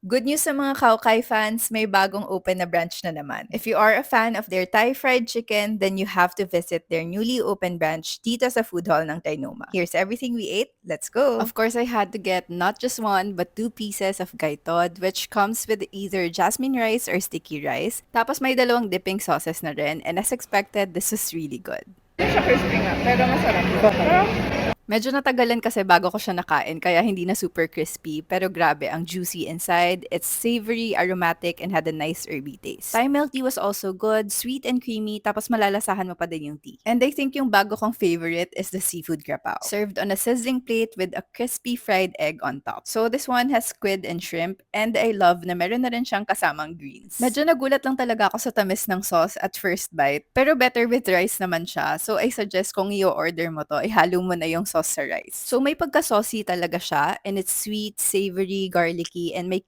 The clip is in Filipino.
Good news sa mga Kaukai fans, may bagong open na branch na naman. If you are a fan of their Thai fried chicken, then you have to visit their newly open branch dito sa food hall ng Tainoma. Here's everything we ate. Let's go! Of course, I had to get not just one, but 2 pieces of gaitod, which comes with either jasmine rice or sticky rice. Tapos may dalawang dipping sauces na rin, and as expected, this was really good. Hindi siya crispy nga, pero masarap. Pero, Medyo natagalan kasi bago ko siya nakain kaya hindi na super crispy pero grabe ang juicy inside. It's savory, aromatic, and had a nice herby taste. Thai milk tea was also good, sweet and creamy tapos malalasahan mo pa din yung tea. And I think yung bago kong favorite is the seafood grapao. Served on a sizzling plate with a crispy fried egg on top. So this one has squid and shrimp and I love na meron na rin siyang kasamang greens. Medyo nagulat lang talaga ako sa tamis ng sauce at first bite pero better with rice naman siya. So I suggest kung i-order mo to, ihalo mo na yung sauce sa rice. So may pagka-saucy talaga siya and it's sweet, savory, garlicky, and may